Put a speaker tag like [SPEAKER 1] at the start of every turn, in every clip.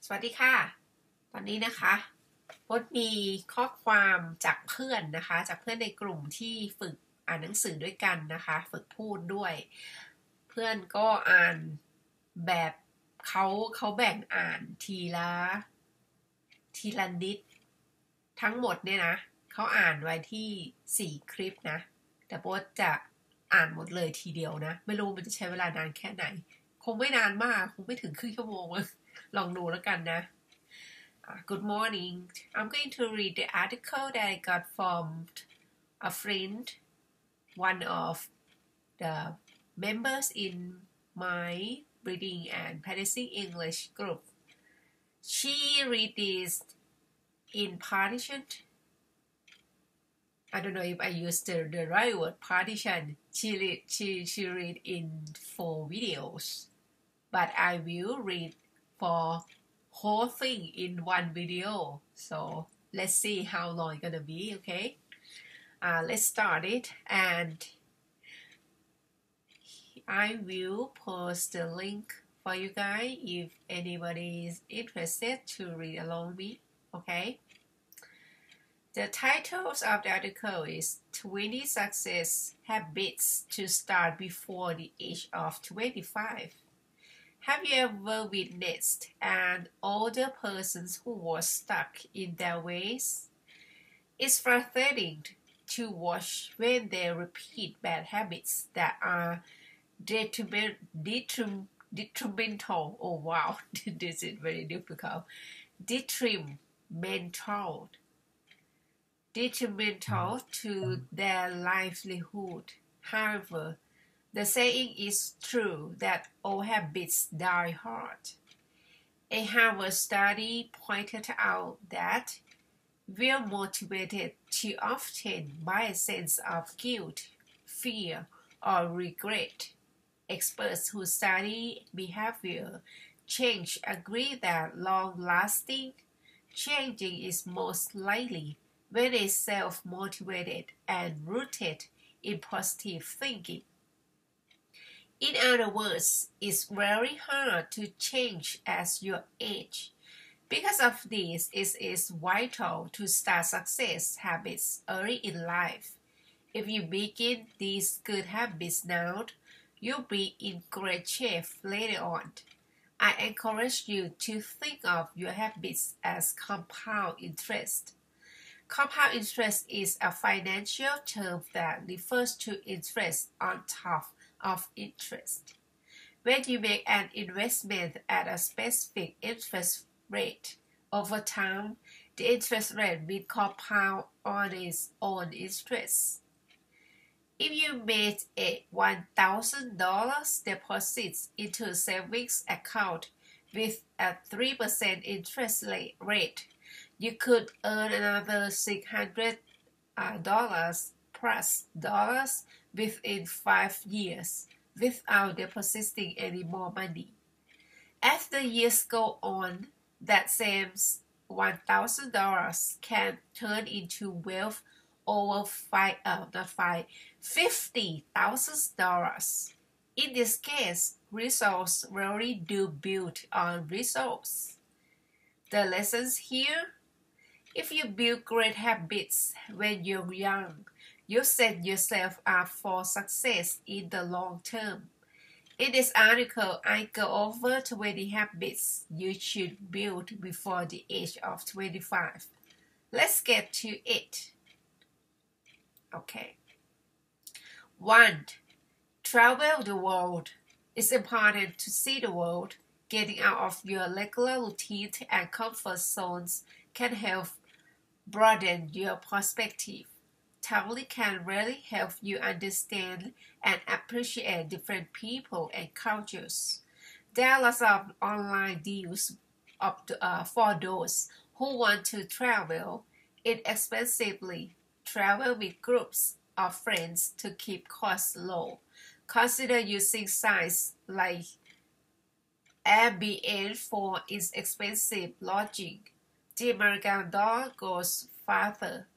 [SPEAKER 1] สวัสดีค่ะตอนนี้นะคะพจน์มีข้อความจากเพื่อนนะคะจากเพื่อนในกลุ่มที่ฝึกอ่านหนังสือด้วยกันนะคะฝึกพูดด้วยเพื่อนก็อ่านแบบเขาแบ่งอ่านทีละนิดทั้งหมดเนี่ยนะเขาอ่านไว้ที่4คลิปนะแต่พจน์จะอ่านหมดเลยทีเดียวนะไม่รู้มันจะใช้เวลานานแค่ไหนคงไม่นานมากคงไม่ถึงครึ่งชั่วโมงลองดูแล้วกันนะGood morning. I'm going to read the article that I got from a friend, one of the members in my reading and practicing English group. She read this in partition. I don't know if I used the right word partition. She read in 4 videos, but I will read for whole thing in one video. So let's see how long it's gonna be. Okay, let's start it, and I will post the link for you guys if anybody is interested to read along with me. Okay, the titles of the article is 20 Success Habits to Start Before the Age of 25. Have you ever witnessed an older person who was stuck in their ways? It's frustrating to watch when they repeat bad habits that are detrimental. Oh wow, this is very difficult. Detrimental to their livelihood. However, the saying is true that old habits die hard. A Harvard study pointed out that we're motivated too often by a sense of guilt, fear, or regret. Experts who study behavior change agree that long-lasting changing is most likely when it's self-motivated and rooted in positive thinking. In other words, it's very hard to change as you age. Because of this, it is vital to start success habits early in life. If you begin these good habits now, you'll be in great shape later on. I encourage you to think of your habits as compound interest. Compound interest is a financial term that refers to interest on top of interest. When you make an investment at a specific interest rate, over time, the interest rate will compound on its own interest. If you made a $1,000 deposit into a savings account with a 3% interest rate, you could earn another $600 plus dollars within 5 years without depositing any more money. As the years go on, that same $1,000 can turn into wealth over $50,000. In this case, results really do build on results. The lessons here: if you build great habits when you're young, you set yourself up for success in the long term. In this article, I go over 20 habits you should build before the age of 25. Let's get to it. Okay. 1. Travel the world. It's important to see the world. Getting out of your regular routine and comfort zones can help broaden your perspective. Traveling can really help you understand and appreciate different people and cultures. There are lots of online deals for those who want to travel inexpensively. Travel with groups of friends to keep costs low. Consider using sites like Airbnb for inexpensive lodging. The American dollar goes farther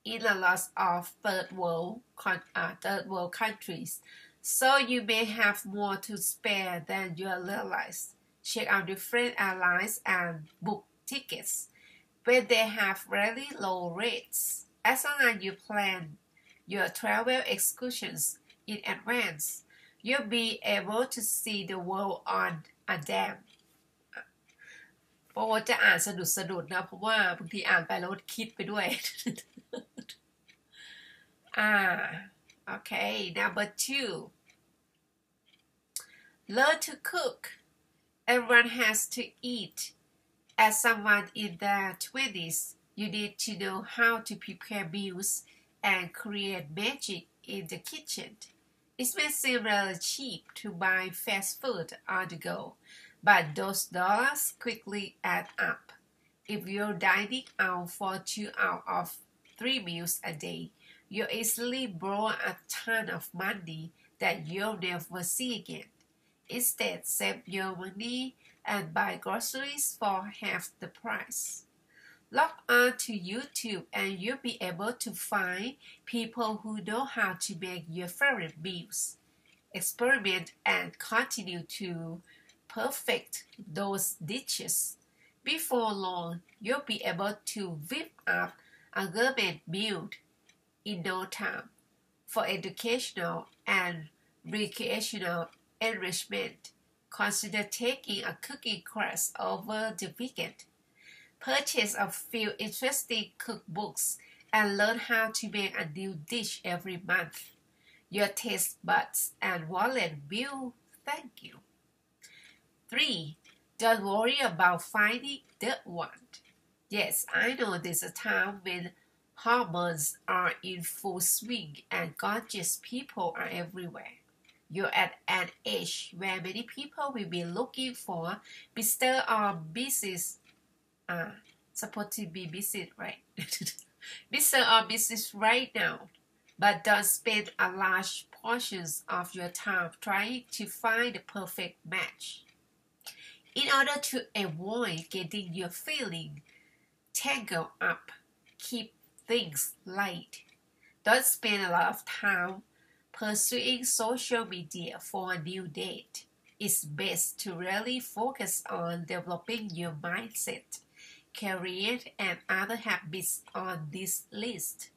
[SPEAKER 1] in a lot of third world countries, so you may have more to spare than you realize. check out different airlines and book tickets when they have really low rates. As long as you plan your travel excursions in advance, you'll be able to see the world on a dime. เพราะว่าจะอ่านสะดุดนะเพราะว่าบางทีอ่านไปแล้วคิดไปด้วย Okay, number 2. Learn to cook. Everyone has to eat. As someone in their 20s, you need to know how to prepare meals and create magic in the kitchen. It may seem rather cheap to buy fast food on the go, but those dollars quickly add up. If you're dining out for 2 out of 3 meals a day, you easily blow a ton of money that you'll never see again. Instead, save your money and buy groceries for half the price. Log on to YouTube and you'll be able to find people who know how to make your favorite meals. Experiment and continue to perfect those dishes. Before long, you'll be able to whip up a gourmet meal in no time. For educational and recreational enrichment, consider taking a cooking class over the weekend. Purchase a few interesting cookbooks and learn how to make a new dish every month. Your taste buds and wallet will thank you. 3. Don't worry about finding the one. Yes, I know there's a time when hormones are in full swing and gorgeous people are everywhere. You're at an age where many people will be looking for Mr. or Mrs. Supposed to be Mrs. right? Mr. or Mrs. right now. But don't spend a large portions of your time trying to find the perfect match. In order to avoid getting your feeling tangled up, keep things light. Don't spend a lot of time pursuing social media for a new date. It's best to really focus on developing your mindset, career, and other habits on this list.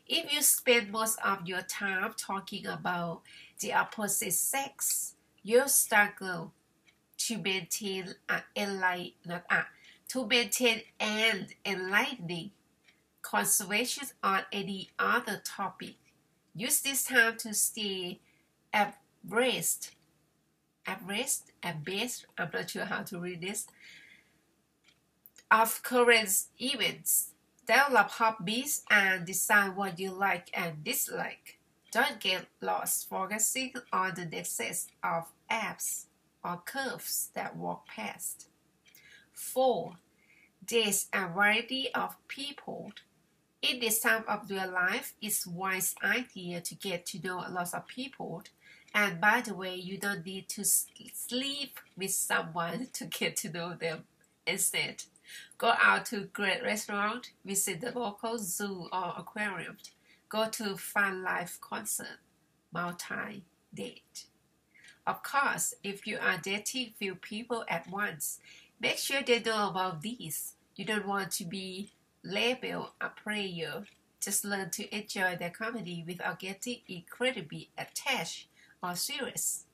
[SPEAKER 1] If you spend most of your time talking about the opposite sex, you'll struggle to maintain an enlightening conversation on any other topic. Use this time to stay abreast, I'm not sure how to read this, of current events. Develop hobbies and decide what you like and dislike. Don't get lost focusing on the nexus of apps or curves that walk past. 4. There's a variety of people. In this time of your life, it's a wise idea to get to know a lot of people. And by the way, you don't need to sleep with someone to get to know them. Instead, go out to a great restaurant, visit the local zoo or aquarium, go to fun live concert, multi-date. Of course, if you are dating few people at once, make sure they know about these. You don't want to be labeled a player. Just learn to enjoy their company without getting incredibly attached or serious.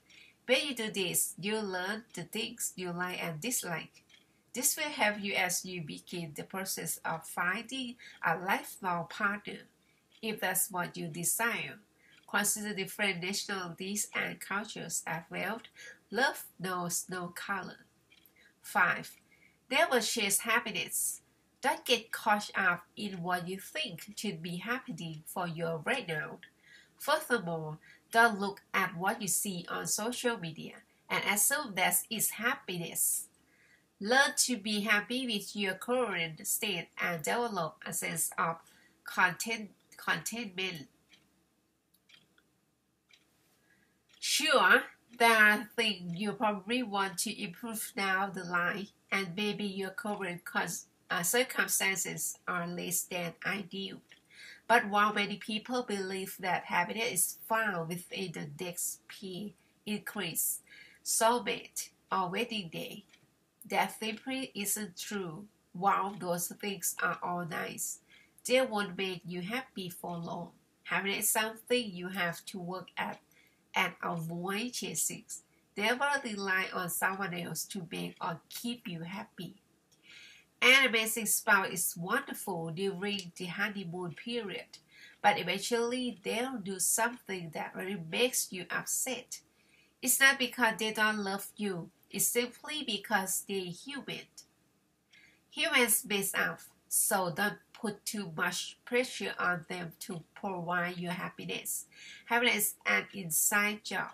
[SPEAKER 1] When you do this, you'll learn the things you like and dislike. This will help you as you begin the process of finding a lifelong partner, if that's what you desire. Consider different nationalities and cultures as well. Love knows no color. 5. Never chase happiness. Don't get caught up in what you think should be happening for you right now. Furthermore, don't look at what you see on social media and assume that it's happiness. Learn to be happy with your current state and develop a sense of contentment. Sure, there are things you probably want to improve down the line, and maybe your current circumstances are less than ideal. But while many people believe that happiness is found within the next pay increase, soulmate, or wedding day. That simply isn't true. While those things are all nice, they won't make you happy for long. Happiness is something you have to work at and avoid chasing. Never rely on someone else to make or keep you happy. An amazing spouse is wonderful during the honeymoon period, but eventually they'll do something that really makes you upset. It's not because they don't love you, it's simply because they're human. Humans mess up, so don't put too much pressure on them to provide you happiness. Happiness is an inside job.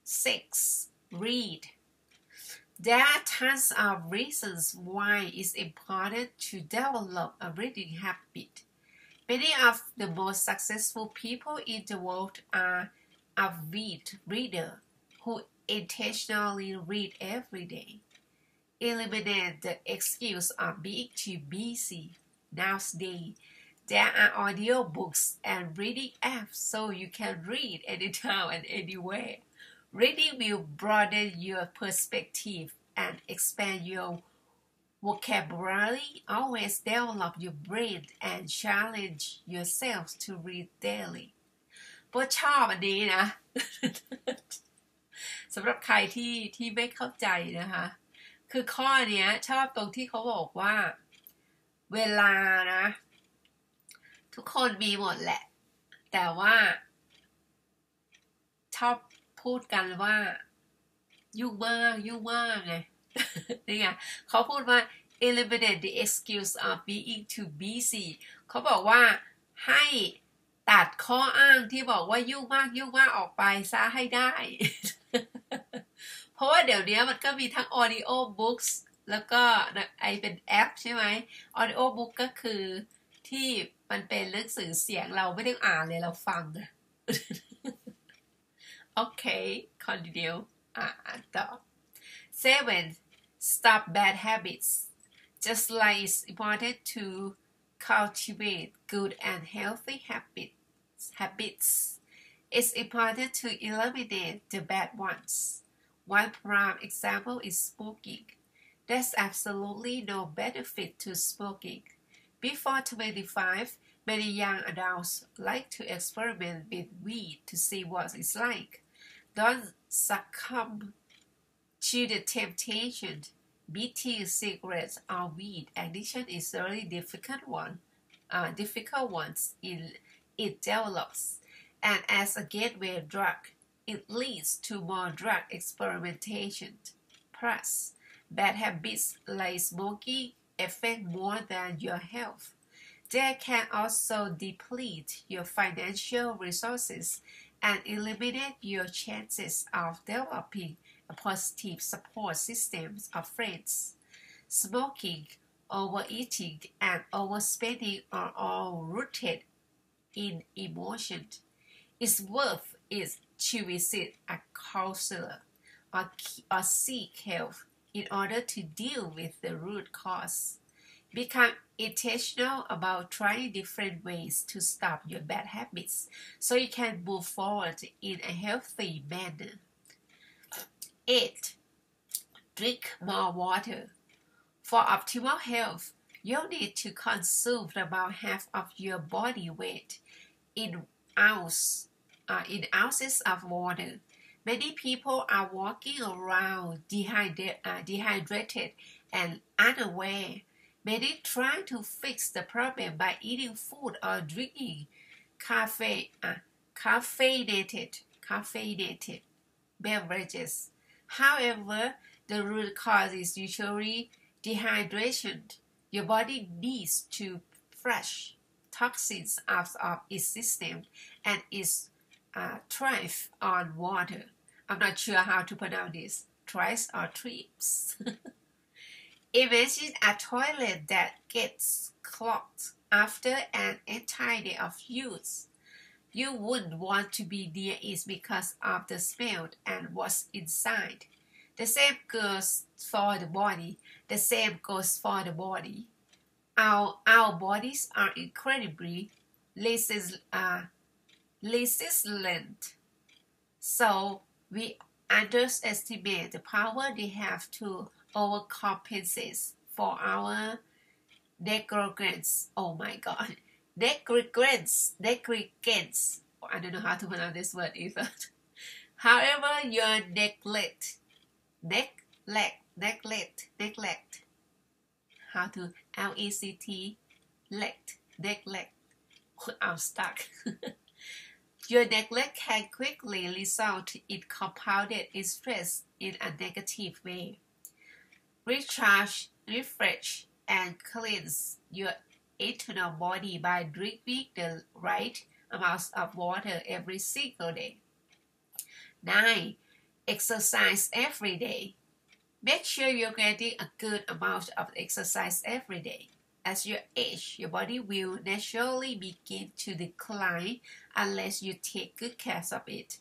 [SPEAKER 1] 6. Read. There are tons of reasons why it's important to develop a reading habit. Many of the most successful people in the world are avid readers who intentionally read every day. Eliminate the excuse of being too busy. Nowadays, there are audiobooks and reading apps so you can read anytime and anywhere. Reading will broaden your perspective and expand your vocabulary. Always develop your brain and challenge yourself to read daily. โปรดชอบอันนี้นะ สำหรับใครที่ไม่เข้าใจนะคะคือข้อเนี้ยชอบตรงที่เขาบอกว่าเวลานะทุกคนมีหมดแหละแต่ว่าชอบพูดกันว่ายุ่งมากไง นี่ไงเขาพูดว่า eliminate the excuse of being too busy เขาบอกว่าให้ตัดข้ออ้างที่บอกว่ายุ่งมากออกไปซะให้ได้ เพราะว่าเดี๋ยวนี้มันก็มีทั้ง audio books แล้วก็ไอเป็นแอปใช่ไหม audio book ก็คือที่มันเป็นหนังสือเสียงเราไม่ได้อ่านเลยเราฟัง โอเค continue อ่านต่อ 7. Stop bad habits. Just like it's important to cultivate good and healthy habits, it's important to eliminate the bad ones. One prime example is smoking. There's absolutely no benefit to smoking. Before 25, many young adults like to experiment with weed to see what it's like. Don't succumb to the temptation. Beating cigarettes or weed addiction is a really difficult one it develops, and as a gateway drug, it leads to more drug experimentation. Plus, bad habits like smoking affect more than your health. They can also deplete your financial resources and eliminate your chances of developing a positive support system of friends. Smoking, overeating, and overspending are all rooted in emotion. It's worth it to visit a counselor or seek help in order to deal with the root cause. Become intentional about trying different ways to stop your bad habits so you can move forward in a healthy manner. 8. Drink more water. For optimal health, you'll need to consume about half of your body weight in ounces of water. Many people are walking around dehydrated and unaware. Many try to fix the problem by eating food or drinking caffeinated beverages. However, the root cause is usually dehydration. Your body needs to flush toxins out of its system and is thrive on water. I'm not sure how to pronounce this. Thrives or trips. Imagine a toilet that gets clogged after an entire day of use. You wouldn't want to be near it because of the smell and what's inside. The same goes for the body. Our bodies are incredibly resilient. So we underestimate the power they have to overcompensate for our negligence. Oh my God. Negligence. I don't know how to pronounce this word either. However, your neglect. How to L-E-C-T, neglect. I'm stuck. Your neglect can quickly result in compounded stress in a negative way. Recharge, refresh, and cleanse your internal body by drinking the right amounts of water every single day. 9. Exercise every day. Make sure you're getting a good amount of exercise every day. As you age, your body will naturally begin to decline unless you take good care of it.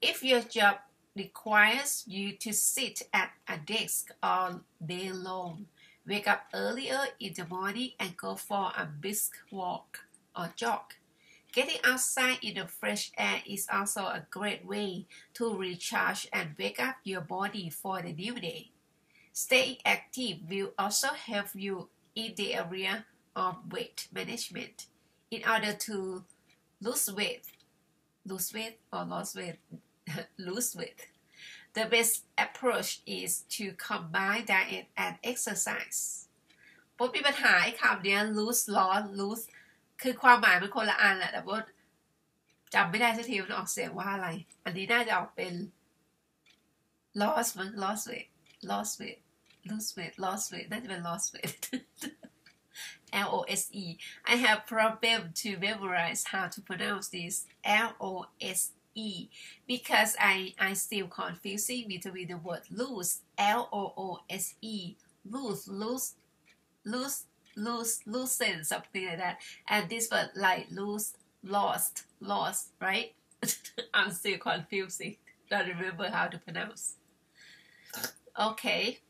[SPEAKER 1] If your job requires you to sit at a desk all day long, wake up earlier in the morning and go for a brisk walk or jog. Getting outside in the fresh air is also a great way to recharge and wake up your body for the new day. Staying active will also help you in the area of weight management. In order to lose weight, the best approach is to combine diet and exercise. ผมมีปัญหาไอ้คำเนี้ย lose คือความหมายมันคนละอันแหละแต่ว่าจำไม่ได้สักทีมันออกเสียงว่าอะไรอันนี้น่าจะออกเป็น lost weight น่าจะเป็น lost weight L-O-S-E I have problem to memorize how to pronounce this L-O-S-E because I still confusing between the word lose L-O-O-S-E loosen something like that and this word like lost right I'm still confusing don't remember how to pronounce okay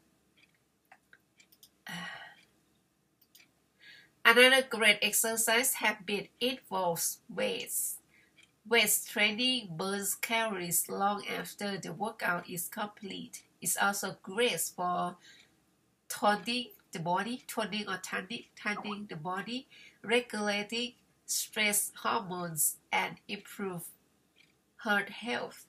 [SPEAKER 1] another great exercise habit involves weights training burns calories long after the workout is complete. It's also great for toning the body, regulating stress hormones, and improve heart health.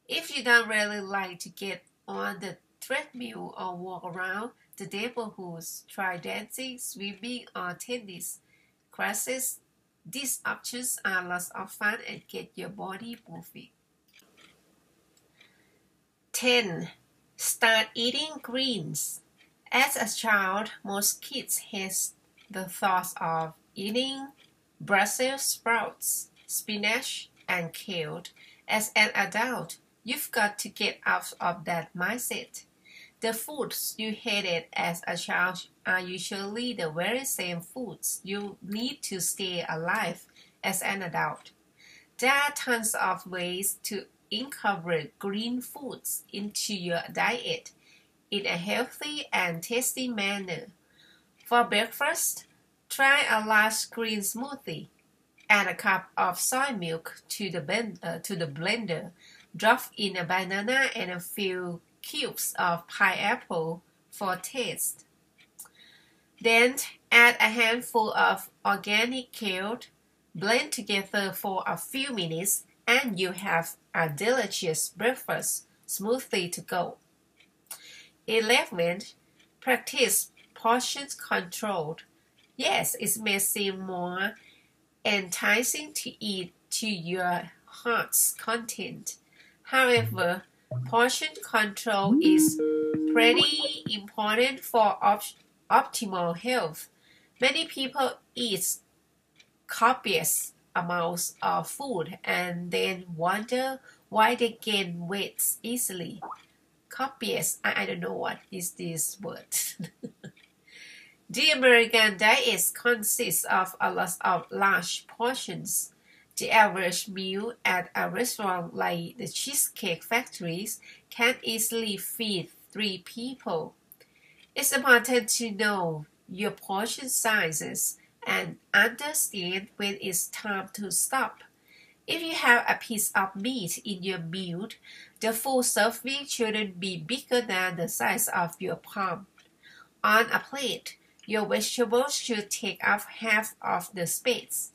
[SPEAKER 1] If you don't really like to get on the treadmill or walk around the neighborhoods, try dancing, swimming, or tennis classes. These options are lots of fun and get your body moving. 10. Start eating greens. As a child, most kids hate the thought of eating Brussels sprouts, spinach, and kale. As an adult, you've got to get out of that mindset. The foods you hated as a child are usually the very same foods you need to stay alive as an adult. There are tons of ways to incorporate green foods into your diet in a healthy and tasty manner. For breakfast, try a large green smoothie. Add a cup of soy milk to the blender. Drop in a banana and a few cubes of pineapple for taste. Then add a handful of organic kale, blend together for a few minutes, and you have a delicious breakfast smoothie to go. 11. Practice portion control. Yes, it may seem more enticing to eat to your heart's content. However, portion control is pretty important for optimal health. Many people eat copious amounts of food and then wonder why they gain weight easily. Copious, I don't know what is this word. The American diet consists of a lot of large portions. The average meal at a restaurant like the Cheesecake Factories can easily feed 3 people. It's important to know your portion sizes and understand when it's time to stop. If you have a piece of meat in your meal, the full serving shouldn't be bigger than the size of your palm. On a plate, your vegetables should take up half of the space.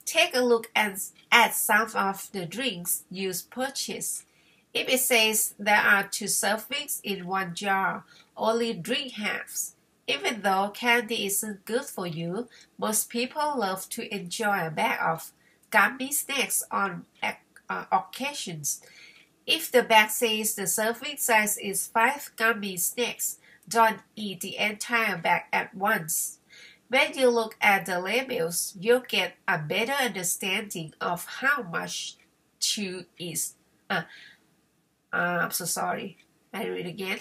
[SPEAKER 1] Take a look at some of the drinks you purchase. If it says there are 2 servings in one jar, only drink halves. Even though candy isn't good for you, most people love to enjoy a bag of gummy snacks on occasions. If the bag says the serving size is 5 gummy snacks, don't eat the entire bag at once. When you look at the labels, you'll get a better understanding of how much chew is. I'm so sorry. I read again.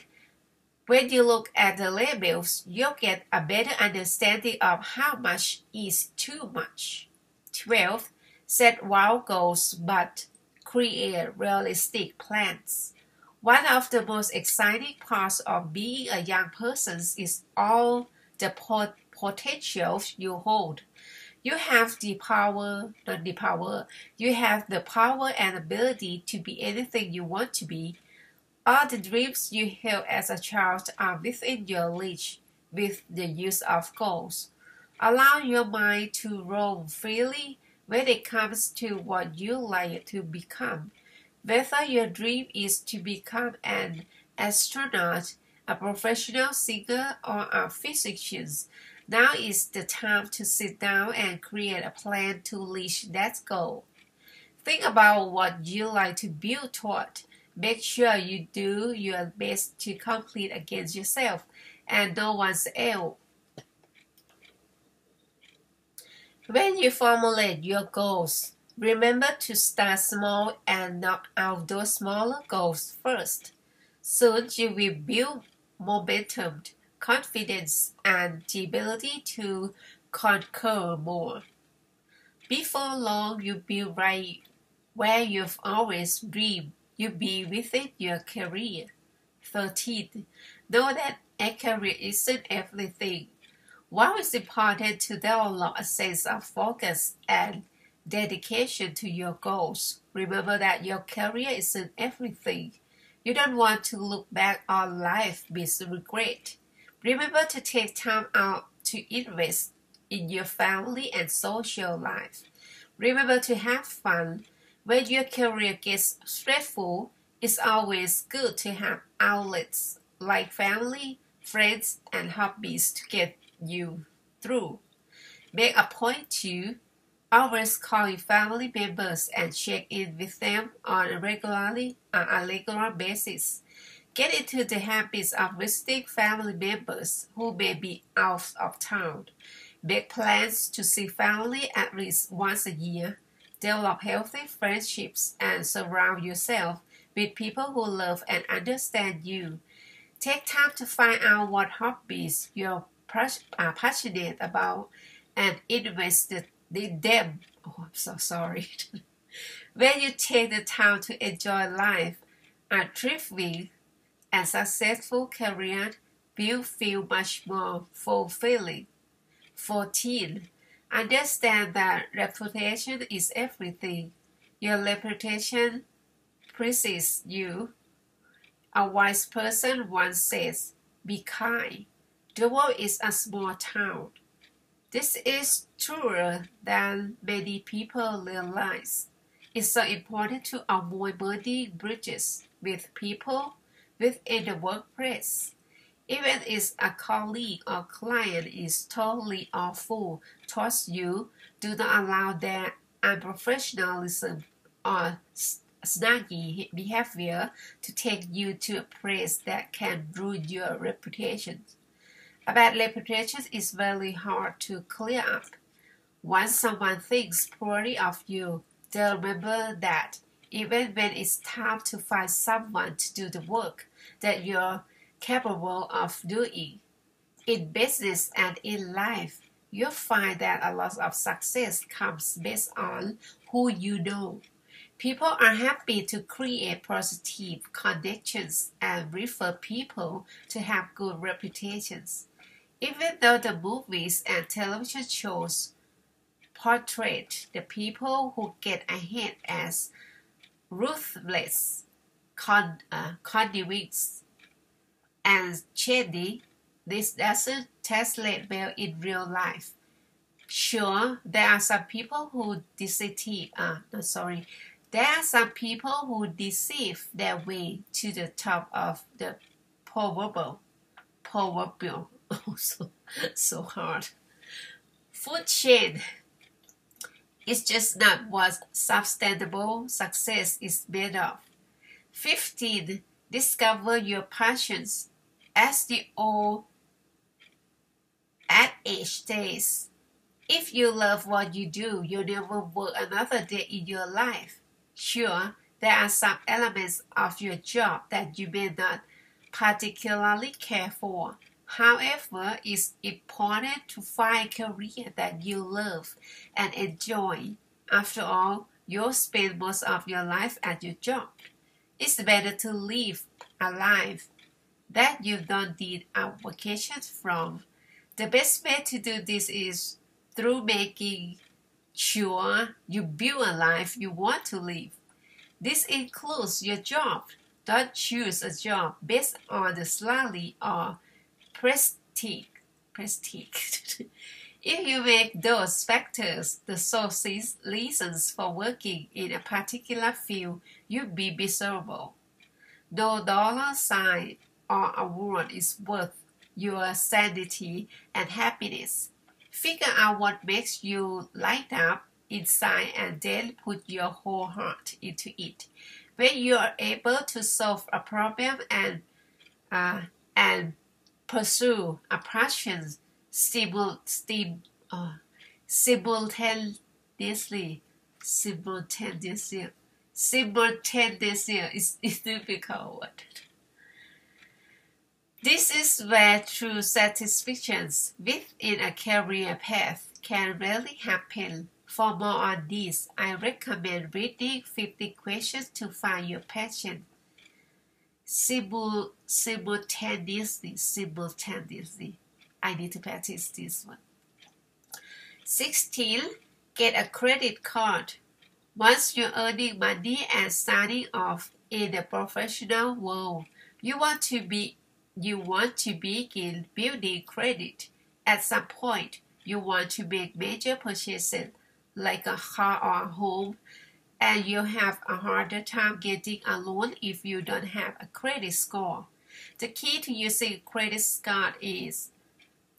[SPEAKER 1] When you look at the labels, you'll get a better understanding of how much is too much. 12. Set wild goals but create realistic plans. One of the most exciting parts of being a young person is all the potential you hold. You have the power, you have the power and ability to be anything you want to be. All the dreams you held as a child are within your reach with the use of goals. Allow your mind to roam freely when it comes to what you like to become. Whether your dream is to become an astronaut, a professional singer, or a physician, now is the time to sit down and create a plan to reach that goal. Think about what you like to build toward. Make sure you do your best to compete against yourself and no one else. When you formulate your goals, remember to start small and knock out those smaller goals first. Soon you will build momentum, confidence, and the ability to conquer more. Before long, you'll be right where you've always dreamed. You'll be within your career. 13. Know that a career isn't everything. While it's important to develop a sense of focus and dedication to your goals, remember that your career isn't everything. You don't want to look back on life with regret. Remember to take time out to invest in your family and social life. Remember to have fun. When your career gets stressful, it's always good to have outlets like family, friends, and hobbies to get you through. Make a point to always call your family members and check in with them on a regular basis. Get into the habits of visiting family members who may be out of town. Make plans to see family at least once a year. Develop healthy friendships and surround yourself with people who love and understand you. Take time to find out what hobbies you're passionate about and invest in them. Oh, I'm so sorry. When you take the time to enjoy life, a thriving and successful career will feel much more fulfilling. 14. Understand that reputation is everything. Your reputation precedes you. A wise person once says, "Be kind. The world is a small town." This is truer than many people realize. It's so important to avoid burning bridges with people within the workplace. Even if a colleague or client is totally awful towards you, do not allow their unprofessionalism or snaggy behavior to take you to a place that can ruin your reputation. A bad reputation is very hard to clear up. Once someone thinks poorly of you, they'll remember that even when it's time to find someone to do the work that you're capable of doing. In business and in life, you'll find that a lot of success comes based on who you know. People are happy to create positive connections and refer people to have good reputations. Even though the movies and television shows portray the people who get ahead as ruthless conduits and shady. This doesn't translate well in real life. Sure, there are some people who deceive their way to the top of the proverbial so hard food chain. It's just not what sustainable success is made of. 15. Discover your passions. As the old adage says, if you love what you do, you'll never work another day in your life. Sure, there are some elements of your job that you may not particularly care for. However, it's important to find a career that you love and enjoy. After all, you'll spend most of your life at your job. It's better to live a life that you don't need a vacation from. The best way to do this is through making sure you build a life you want to live. This includes your job. Don't choose a job based on the salary or prestige. If you make those factors the sole reasons for working in a particular field, you'll be miserable. No dollar sign or award is worth your sanity and happiness. Figure out what makes you light up inside and then put your whole heart into it. When you are able to solve a problem and pursue a passion simultaneously, is a difficult word. This is where true satisfaction within a career path can really happen. For more on this, I recommend reading 50 Questions to Find Your Passion. Simultaneously. I need to practice this one. 16. Get a credit card. Once you're earning money and starting off in the professional world, you want to begin building credit. At some point, you want to make major purchases like a car or a home, and you have a harder time getting a loan if you don't have a credit score. The key to using a credit card is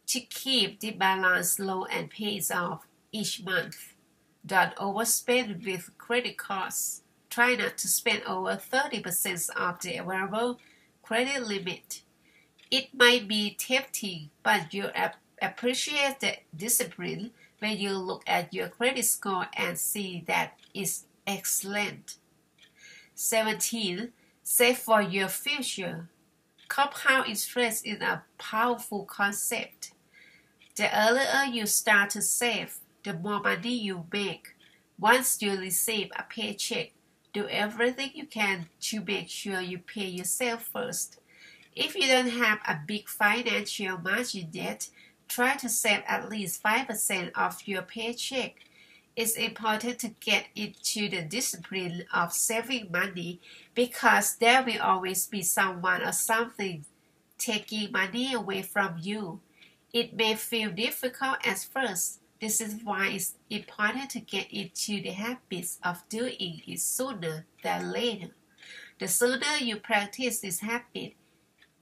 [SPEAKER 1] to keep the balance low and pays off each month. Don't overspend with credit cards. Try not to spend over 30% of the available credit limit. It might be tempting, but you'll appreciate the discipline when you look at your credit score and see that it's excellent. 17. Save for your future. Compound interest is a powerful concept. The earlier you start to save, the more money you make. Once you receive a paycheck, do everything you can to make sure you pay yourself first. If you don't have a big financial margin yet, try to save at least 5% of your paycheck. It's important to get into the discipline of saving money because there will always be someone or something taking money away from you. It may feel difficult at first. This is why it's important to get into the habits of doing it sooner than later. The sooner you practice this habit,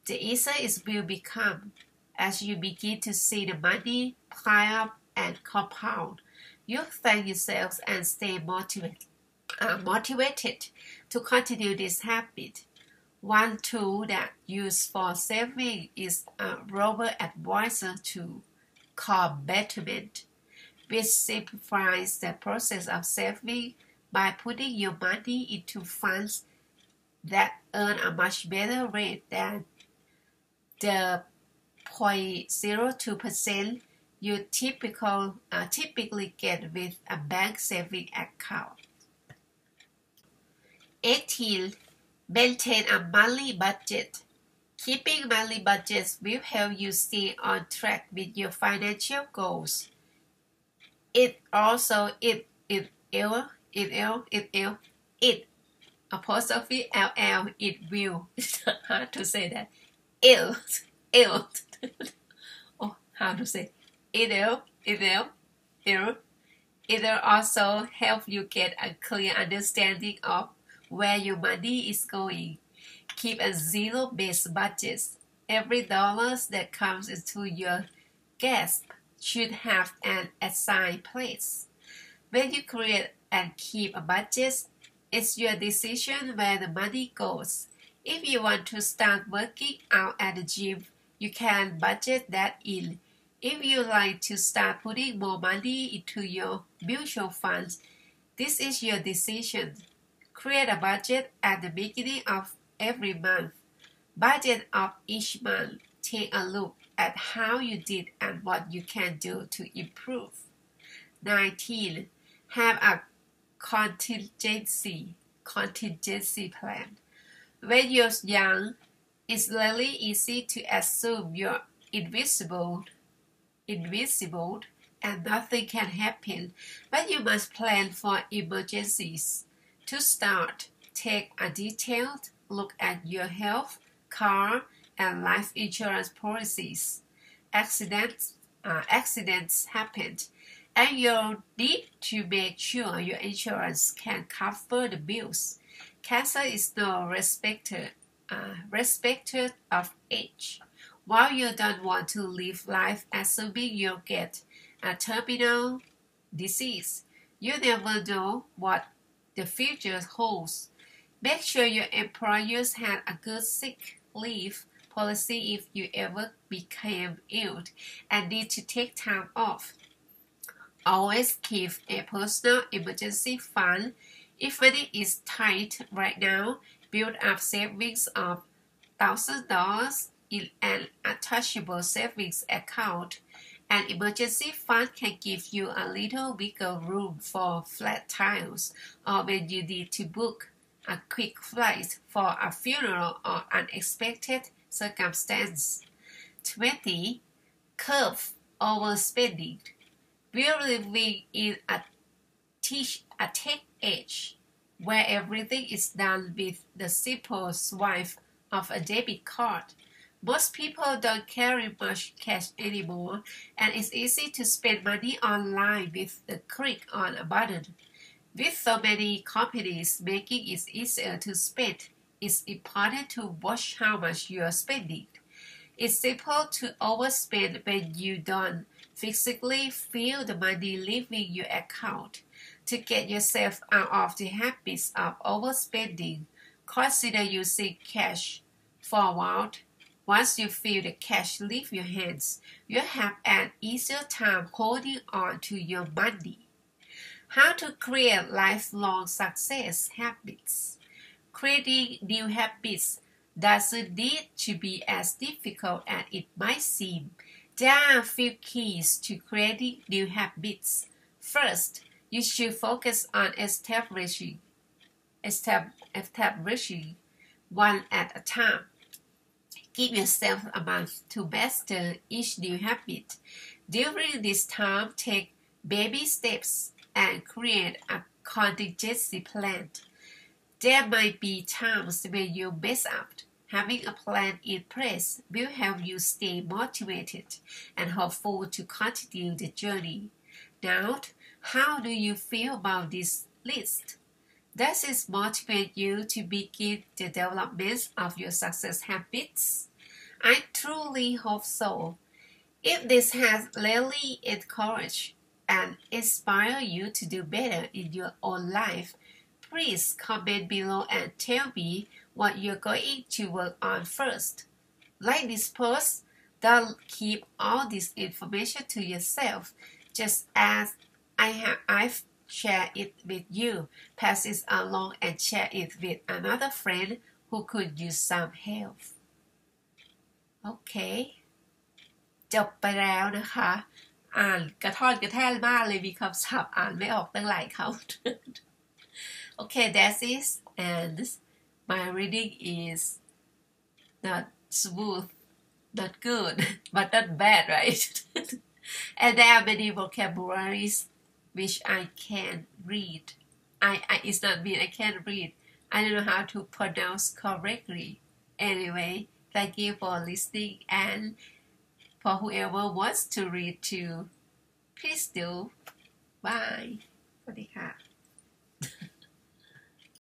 [SPEAKER 1] the easier it will become. As you begin to see the money pile up and compound, you thank yourselves and stay motivated to continue this habit. One tool that used for saving is a robo-advisor tool called Betterment, which simplifies the process of saving by putting your money into funds that earn a much better rate than the 0.02% you typically get with a bank saving account. 18. Maintain a monthly budget. Keeping monthly budgets will help you stay on track with your financial goals. it also it apostrophe ll it will. It's hard to say that. Ill. Oh, how to say it'll also help you get a clear understanding of where your money is going. Keep a zero-based budget. Every dollar that comes into your grasp should have an assigned place. When you create and keep a budget, it's your decision where the money goes. If you want to start working out at the gym, you can budget that in. If you like to start putting more money into your mutual funds, this is your decision. Create a budget at the beginning of every month. Budget of each month. Take a look at how you did and what you can do to improve. 19. Have a contingency plan. When you're young, it's really easy to assume you're invincible and nothing can happen, but you must plan for emergencies. To start, take a detailed look at your health, car, and life insurance policies. Accidents happen, and you'll need to make sure your insurance can cover the bills. Cancer is no respecter of age. While you don't want to live life assuming you'll get a terminal disease, you never know what the future holds. Make sure your employers had a good sick leave policy if you ever became ill and need to take time off. Always keep a personal emergency fund. If money is tight right now, build up savings of $1,000 in an untouchable savings account. An emergency fund can give you a little wiggle room for flat tires or when you need to book a quick flight for a funeral or unexpected circumstance. 20. Curb overspending. We're living in a tech age where everything is done with the simple swipe of a debit card. Most people don't carry much cash anymore, and it's easy to spend money online with the click on a button. With so many companies making it easier to spend, it's important to watch how much you're spending. It's simple to overspend when you don't physically feel the money leaving your account. To get yourself out of the habits of overspending, consider using cash forward. Once you feel the cash leave your hands, you'll have an easier time holding on to your money. How to create lifelong success habits. Creating new habits doesn't need to be as difficult as it might seem. There are a few keys to creating new habits. First, you should focus on establishing one at a time. Give yourself a month to master each new habit. During this time, take baby steps and create a contingency plan. There might be times when you mess up. Having a plan in place will help you stay motivated and hopeful to continue the journey. Now, how do you feel about this list? Does it motivate you to begin the development of your success habits? I truly hope so. If this has really encouraged and inspired you to do better in your own life, please comment below and tell me what you're going to work on first. Like this post, don't keep all this information to yourself. Just as I've shared it with you, pass it along and share it with another friend who could use some help. โอเคจบไปแล้วนะคะอ่านกระท่อนกระแท่นมากเลยมีคำศัพท์อ่านไม่ออกตั้งหลายคำ Okay, that's it, and my reading is not smooth, not good, but not bad, right? And there are many vocabularies which I can't read. It's not mean I can't read. I don't know how to pronounce correctly. Anyway, thank you for listening, and for whoever wants to read too, please do. Bye. สวัสดีค่ะ